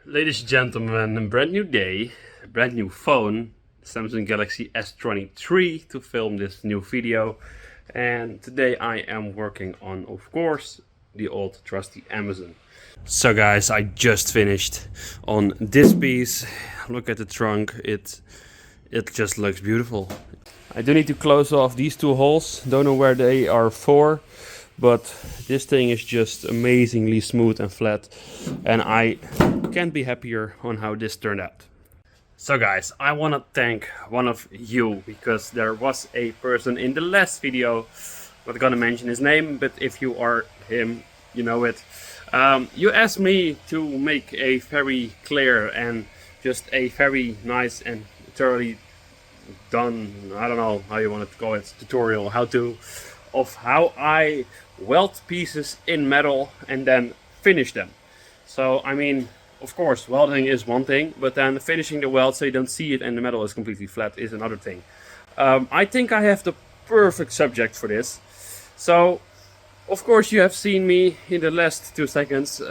Ladies and gentlemen, a brand new day, a brand new phone, Samsung Galaxy S23 to film this new video. And today I am working on, of course, the old trusty Amazon. So guys, I just finished on this piece. Look at the trunk, it just looks beautiful. I do need to close off these two holes, don't know where they are for. But this thing is just amazingly smooth and flat, and I can't be happier on how this turned out. So guys, I want to thank one of you, because there was a person in the last video, I'm not gonna mention his name, but if you are him, you know it. You asked me to make a very clear and just a very nice and thoroughly done, I don't know how you want to call it, tutorial, of how I weld pieces in metal and then finish them. So I mean, of course, welding is one thing, but then finishing the weld so you don't see it and the metal is completely flat is another thing. I think I have the perfect subject for this. So of course you have seen me in the last 2 seconds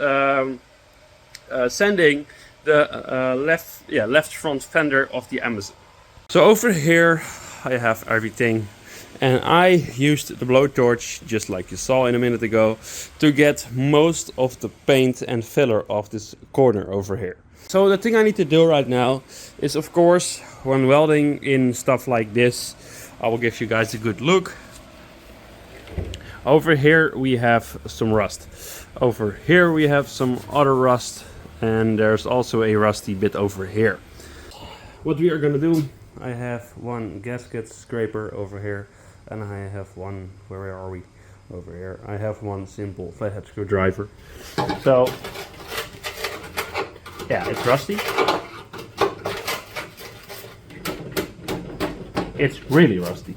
sanding the left front fender of the Amazon. So over here I have everything. And I used the blowtorch, just like you saw in a minute ago, to get most of the paint and filler off this corner over here. So the thing I need to do right now is, of course, when welding in stuff like this, I will give you guys a good look. Over here we have some rust. Over here we have some other rust, and there's also a rusty bit over here. What we are gonna do, I have one gasket scraper over here. And I have one, where are we? Over here. I have one simple flathead screwdriver. So, yeah, it's rusty. It's really rusty.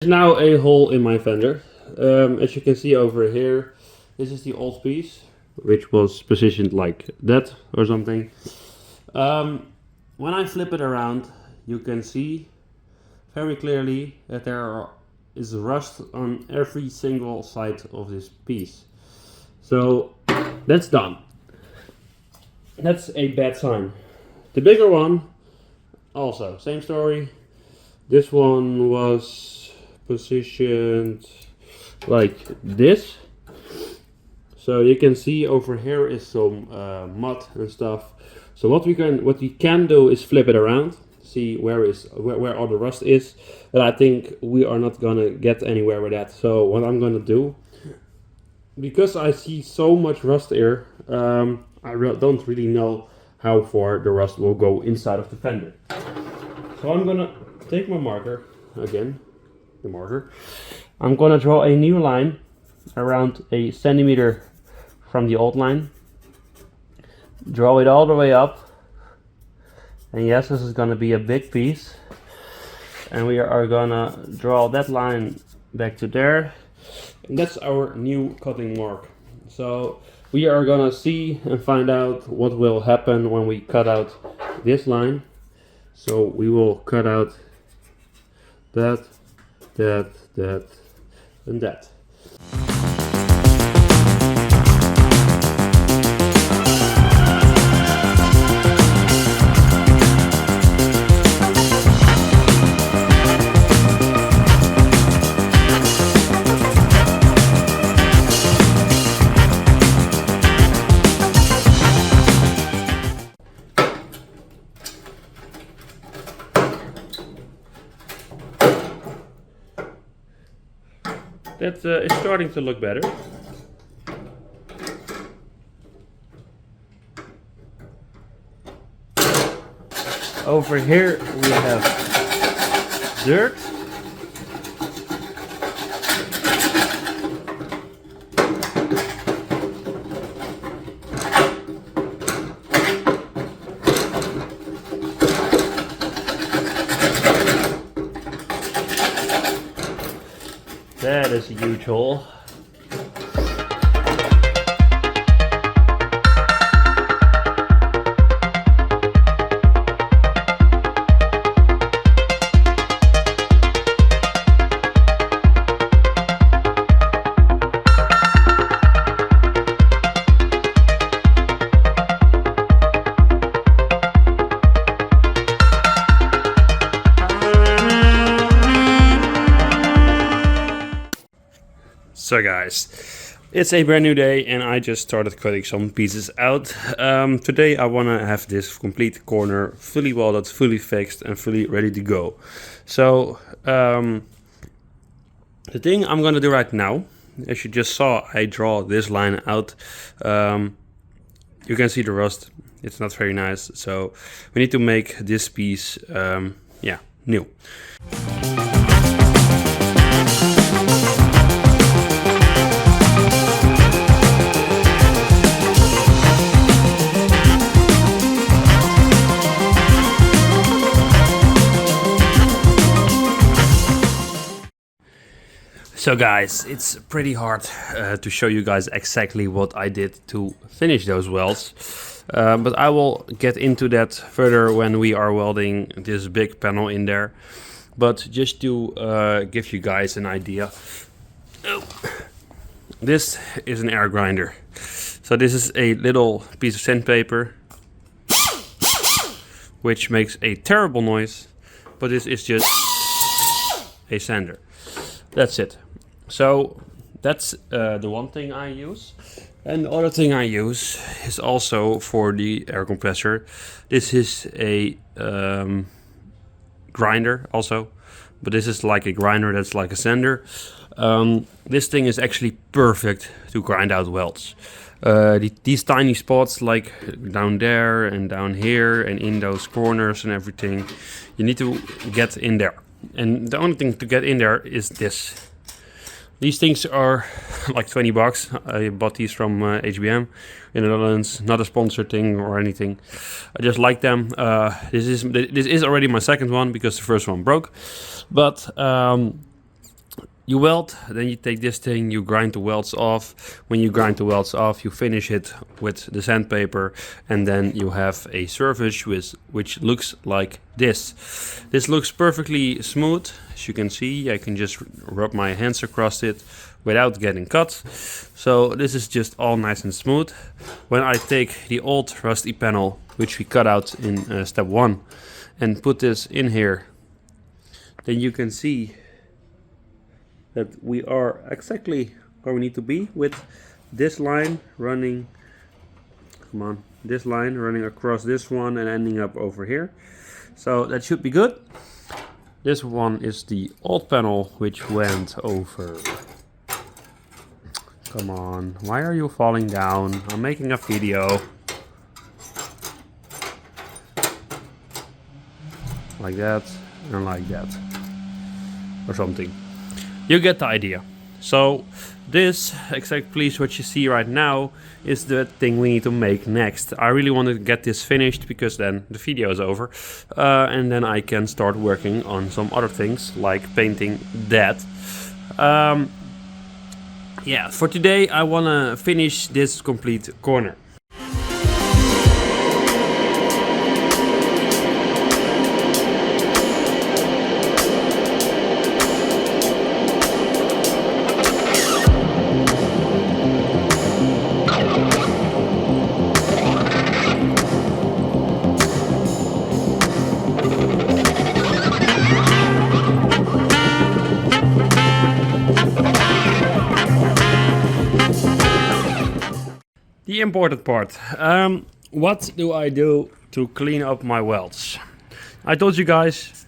Now a hole in my fender. As you can see over here, this is the old piece, which was positioned like that or something. When I flip it around, you can see very clearly that there is rust on every single side of this piece. So that's done. That's a bad sign. The bigger one, also same story. This one was positioned like this, so you can see over here is some mud and stuff. So what we can do is flip it around, see where all the rust is, but I think we are not gonna get anywhere with that. So what I'm gonna do, because I see so much rust here, I don't really know how far the rust will go inside of the fender. So I'm gonna take my marker again. I'm gonna draw a new line around a centimeter from the old line. Draw it all the way up. And yes, this is gonna be a big piece. And we are gonna draw that line back to there. And that's our new cutting mark. So we are gonna see and find out what will happen when we cut out this line. So we will cut out that, and that. it's starting to look better. Over here we have dirt. That is a huge hole. So guys, it's a brand new day and I just started cutting some pieces out. Today I want to have this complete corner fully welded, fully fixed and fully ready to go. So the thing I'm going to do right now, as you just saw, I draw this line out. You can see the rust, it's not very nice. So we need to make this piece new. So guys, it's pretty hard to show you guys exactly what I did to finish those welds. But I will get into that further when we are welding this big panel in there. But just to give you guys an idea, this is an air grinder. So this is a little piece of sandpaper, which makes a terrible noise, but this is just a sander. That's it. So that's the one thing I use. And the other thing I use is also for the air compressor. This is a grinder also, but this is like a grinder that's like a sander. This thing is actually perfect to grind out welds. These tiny spots like down there and down here and in those corners and everything, you need to get in there. And the only thing to get in there is this. These things are like 20 bucks. I bought these from HBM in the Netherlands. Not a sponsored thing or anything. I just like them. This is already my second one because the first one broke. But you weld, then you take this thing, you grind the welds off. When you grind the welds off, you finish it with the sandpaper, and then you have a surface which looks like this. This looks perfectly smooth. As you can see, I can just rub my hands across it without getting cut. So this is just all nice and smooth. When I take the old rusty panel, which we cut out in step 1, and put this in here, then you can see that we are exactly where we need to be with this line running, this line running across this one and ending up over here. So that should be good. This one is the old panel which went over. Come on, why are you falling down? I'm making a video. Like that and like that. Or something. You get the idea. So this exactly what you see right now is the thing we need to make next. I really want to get this finished because then the video is over. And then I can start working on some other things like painting that. Yeah, for today I want to finish this complete corner. The important part. What do I do to clean up my welds? I told you guys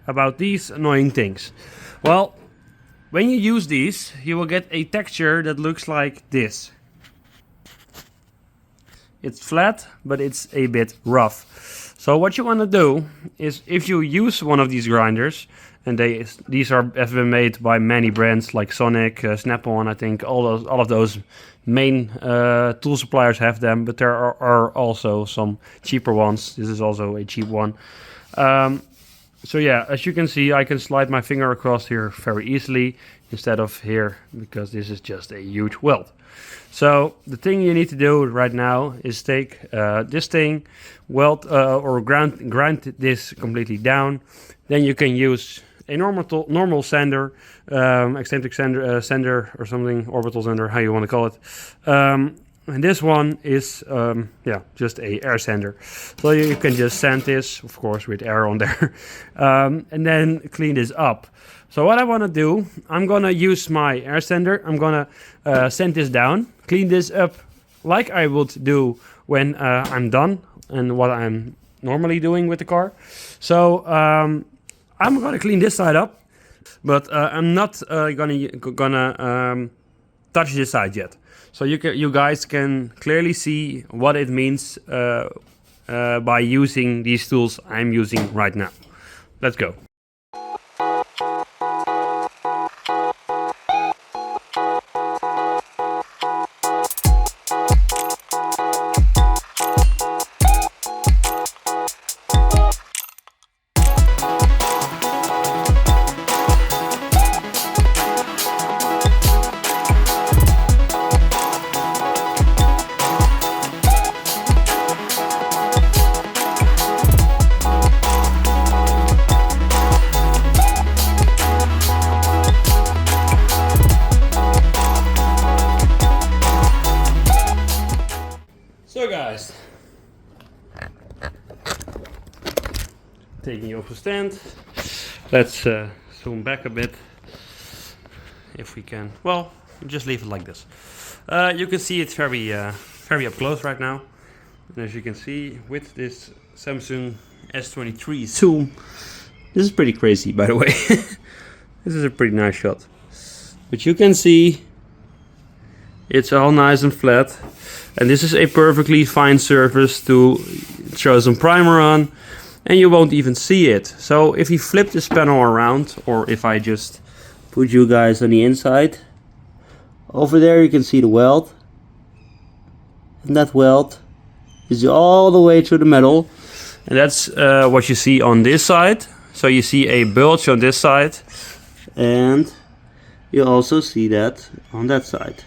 about these annoying things. Well, when you use these, you will get a texture that looks like this. It's flat, but it's a bit rough. So what you want to do is, if you use one of these grinders, and these have been made by many brands like Sonic, Snap-on, I think all of those main tool suppliers have them, but there are also some cheaper ones. This is also a cheap one. So yeah, as you can see, I can slide my finger across here very easily instead of here, because this is just a huge weld. So the thing you need to do right now is take this thing, weld or grind this completely down. Then you can use a normal sander, eccentric sander or something, orbital sander, how you want to call it. And this one is yeah, just a air sander. So you can just sand this, of course, with air on there, and then clean this up. So what I want to do, I'm gonna use my air sander. I'm gonna sand this down, clean this up like I would do when I'm done, and what I'm normally doing with the car. So I'm gonna clean this side up, but I'm not gonna touch this side yet. So you guys can clearly see what it means by using these tools I'm using right now. Let's go. So guys, taking you off the stand, let's zoom back a bit, if we can. Well, just leave it like this. You can see it's very up close right now, and as you can see with this Samsung S23 zoom, this is pretty crazy, by the way. This is a pretty nice shot, but you can see it's all nice and flat. And this is a perfectly fine surface to throw some primer on, and you won't even see it. So if you flip this panel around, or if I just put you guys on the inside, over there you can see the weld. And that weld is all the way through the metal. And that's what you see on this side. So you see a bulge on this side, and you also see that on that side.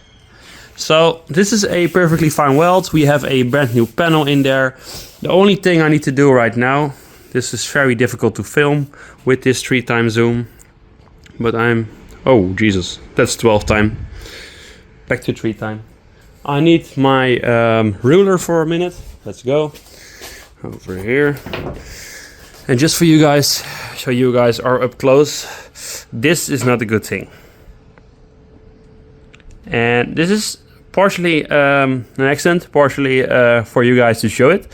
So this is a perfectly fine weld. We have a brand new panel in there. The only thing I need to do right now, this is very difficult to film with this 3x zoom, but oh Jesus, that's 12x. Back to 3x. I need my ruler for a minute. Let's go over here. And just for you guys, so you guys are up close, this is not a good thing. And this is partially an accident, partially for you guys to show it.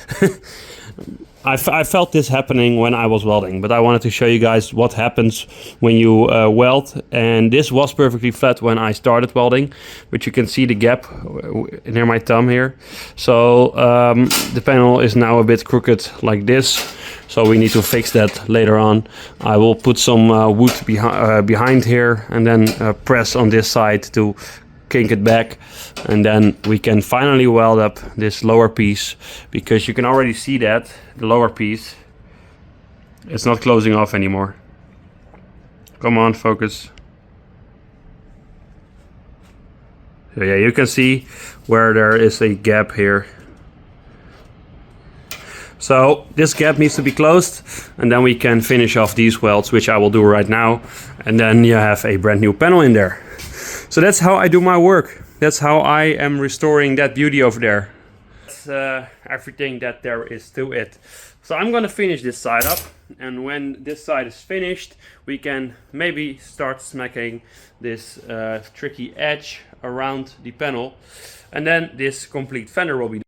I felt this happening when I was welding, but I wanted to show you guys what happens when you weld. And this was perfectly flat when I started welding, but you can see the gap near my thumb here. So the panel is now a bit crooked like this. So we need to fix that later on. I will put some wood behind here, and then press on this side to kink it back, and then we can finally weld up this lower piece, because you can already see that the lower piece, it's not closing off anymore. Come on, focus. So yeah, you can see where there is a gap here. So this gap needs to be closed, and then we can finish off these welds, which I will do right now, and then you have a brand new panel in there. So that's how I do my work. That's how I am restoring that beauty over there. That's everything that there is to it. So I'm gonna finish this side up, and when this side is finished, we can maybe start smacking this tricky edge around the panel, and then this complete fender will be done.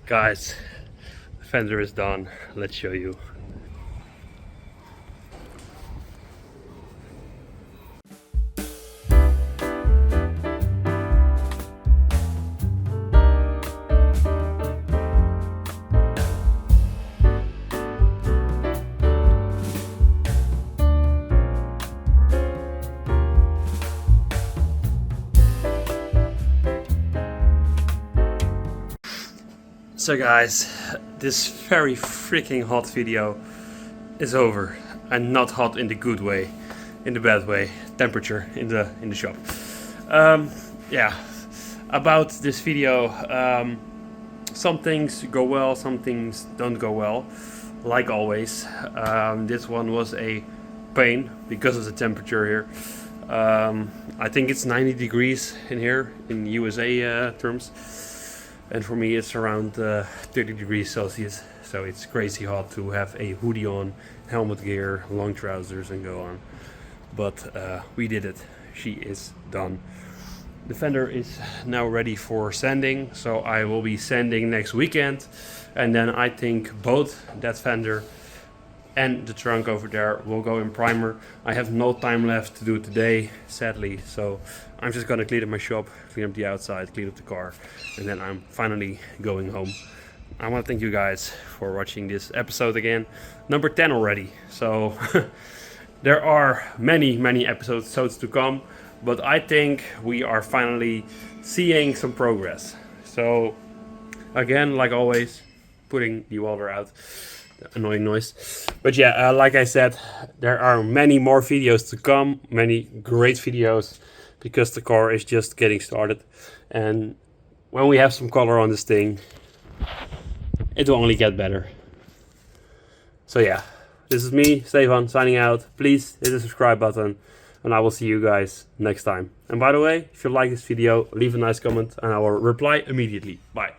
Guys, the fender is done. Let's show you. So guys, this very freaking hot video is over, and not hot in the good way, in the bad way, temperature in the shop. Yeah, about this video, some things go well, some things don't go well, like always. This one was a pain because of the temperature here. I think it's 90 degrees in here in USA terms. And for me it's around 30 degrees Celsius, so it's crazy hot to have a hoodie on, helmet gear, long trousers and go on. But we did it. She is done. The fender is now ready for sanding, so I will be sanding next weekend. And then I think both that fender and the trunk over there will go in primer. I have no time left to do it today, sadly, so I'm just gonna clean up my shop, clean up the outside, clean up the car, and then I'm finally going home. I want to thank you guys for watching this episode again, number 10 already. So there are many episodes to come, but I think we are finally seeing some progress. So again, like always, putting the welder out. Annoying noise. But yeah, like I said, there are many more videos to come, many great videos, because the car is just getting started. And when we have some color on this thing, it will only get better. So yeah, this is me, Stefan, signing out. Please hit the subscribe button, and I will see you guys next time. And by the way, if you like this video, leave a nice comment and I will reply immediately. Bye.